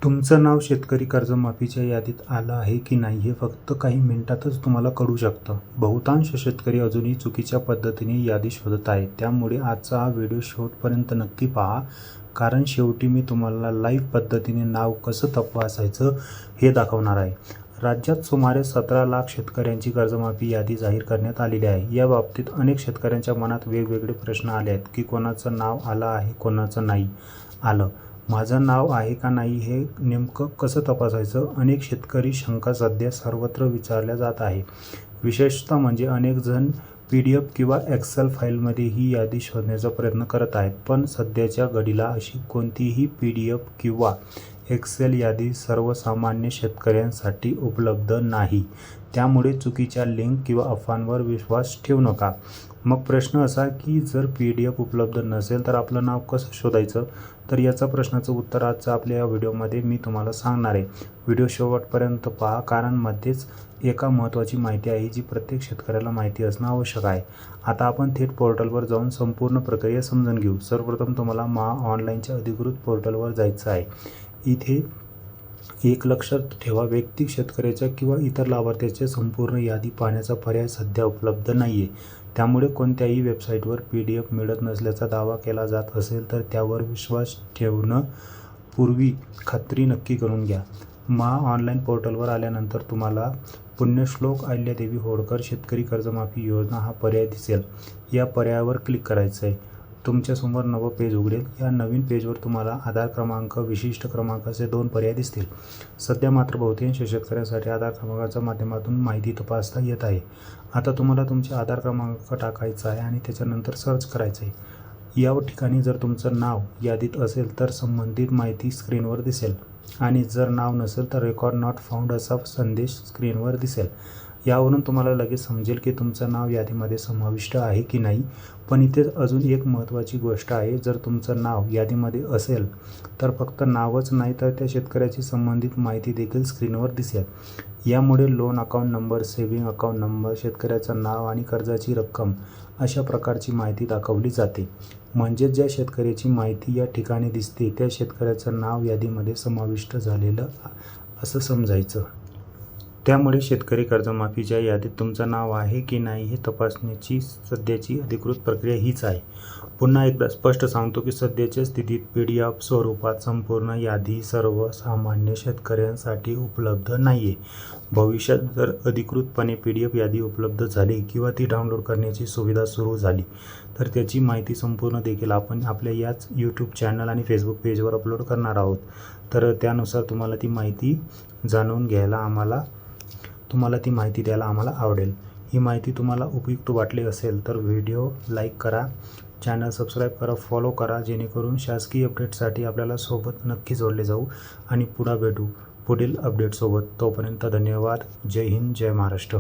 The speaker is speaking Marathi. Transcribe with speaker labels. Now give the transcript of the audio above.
Speaker 1: तुमचं नाव शेतकरी कर्जमाफीच्या यादीत आलं आहे की नाही हे फक्त काही मिनिटातच तुम्हाला कळू शकतं. बहुतांश शेतकरी अजूनही चुकीच्या पद्धतीने यादी शोधत आहेत. त्यामुळे आजचा हा व्हिडिओ शेवटपर्यंत नक्की पहा, कारण शेवटी मी तुम्हाला लाईव्ह पद्धतीने नाव कसं तपासायचं हे दाखवणार आहे. राज्यात सुमारे 17 लाख शेतकऱ्यांची कर्जमाफी यादी जाहीर करण्यात आलेली आहे. या बाबतीत अनेक शेतकऱ्यांच्या मनात वेगवेगळे प्रश्न आले आहेत की कोणाचं नाव आलं आहे, कोणाचं नाही आलं. माझं नाव आहे का नाही हे नेमकं कसं तपासायचं? अनेक शेतकरी शंका सध्या सर्वत्र विचारल्या जात आहे. विशेषतः म्हणजे अनेक जण PDF किंवा एक्सेल फाईलमध्ये ही यादी शोधण्याचा प्रयत्न करत आहेत. पण सध्याच्या घडीला अशी कोणतीही PDF किंवा एक्सेल यादी सर्वसामान्य शेतकऱ्यांसाठी उपलब्ध नाही. त्यामुळे चुकीच्या लिंक किंवा अफवांवर विश्वास ठेवू नका. मग प्रश्न असा की जर PDF उपलब्ध नसेल तर आपलं नाव कसं शोधायचं? तर याचा प्रश्नाचं उत्तर आजच्या आपल्या या व्हिडिओमध्ये मी तुम्हाला सांगणार आहे. व्हिडिओ शेवटपर्यंत पहा, कारण मध्येच एका महत्त्वाची माहिती आहे जी प्रत्येक शेतकऱ्याला माहिती असणं आवश्यक आहे. आता आपण थेट पोर्टलवर जाऊन संपूर्ण प्रक्रिया समजून घेऊ. सर्वप्रथम तुम्हाला महाऑनलाईनच्या अधिकृत पोर्टलवर जायचं आहे. इथे एक लक्षात ठेवा, वैयक्तिक शेतकऱ्याच्या किंवा इतर लाभार्थ्याच्या संपूर्ण यादी पाहण्याचा पर्याय सध्या उपलब्ध नाही आहे. त्यामुळे कोणत्याही वेबसाईटवर PDF मिळत नसल्याचा दावा केला जात असेल तर त्यावर विश्वास ठेवणं पूर्वी खात्री नक्की करून घ्या. महाऑनलाईन पोर्टलवर आल्यानंतर तुम्हाला पुण्यश्लोक अहिल्यादेवी होळकर शेतकरी कर्जमाफी योजना हा पर्याय दिसेल. या पर्यायावर क्लिक करायचं आहे. तुमच्यासमोर नवं पेज उघडेल. या नवीन पेजवर तुम्हाला आधार क्रमांक, विशिष्ट क्रमांक असे 2 पर्याय दिसतील. सध्या मात्र बहुतांश शेतकऱ्यांसाठी आधार क्रमांकाच्या माध्यमातून माहिती तपासता येत आहे. आता तुम्हाला तुमचे आधार क्रमांक टाकायचा आहे आणि त्याच्यानंतर सर्च करायचं आहे. या ठिकाणी जर तुमचं नाव यादीत असेल तर संबंधित माहिती स्क्रीनवर दिसेल आणि जर नाव नसेल तर रेकॉर्ड नॉट फाउंड असा संदेश स्क्रीनवर दिसेल. यावरून तुम्हाला लगेच समजेल की तुमचं नाव यादीमध्ये समाविष्ट आहे की नाही. पण इथे अजून एक महत्त्वाची गोष्ट आहे. जर तुमचं नाव यादीमध्ये असेल तर फक्त नावच नाही तर त्या शेतकऱ्याची संबंधित माहिती देखील स्क्रीनवर दिसेल. यामुळे loan account number, saving account number, शेतकऱ्याचं नाव आणि कर्जाची रक्कम अशा प्रकारची माहिती दाखवली जाते. म्हणजेच ज्या शेतकऱ्याची माहिती या ठिकाणी दिसते त्या शेतकऱ्याचं नाव यादीमध्ये समाविष्ट झालेलं असं समजायचं. त्यामुळे शेतकरी कर्जमाफीच्या यादीत तुमचं नाव आहे की नाही हे तपासण्याची सध्याची अधिकृत प्रक्रिया हीच आहे. पुन्हा एकदा स्पष्ट सांगतो की सध्याच्या स्थितीत PDF स्वरूपात संपूर्ण यादी सर्वसामान्य शेतकऱ्यांसाठी उपलब्ध नाही आहे. भविष्यात जर अधिकृतपणे PDF यादी उपलब्ध झाली किंवा ती डाउनलोड करण्याची सुविधा सुरू झाली तर त्याची माहिती संपूर्ण देखील आपण आपल्या याच YouTube चॅनल आणि Facebook पेजवर अपलोड करणार आहोत. तर त्यानुसार तुम्हाला ती माहिती जाणून घ्यायला तुम्हाला ती माहिती द्यायला आम्हाला आवडेल. ही माहिती तुम्हाला उपयुक्त वाटली असेल तर व्हिडिओ लाईक करा, चॅनल सबस्क्राईब करा, फॉलो करा, जेणेकरून शासकीय अपडेटसाठी आपल्याला सोबत नक्की जोडले जाऊ आणि पुन्हा भेटू पुढील अपडेटसोबत. तोपर्यंत धन्यवाद. जय हिंद, जय महाराष्ट्र.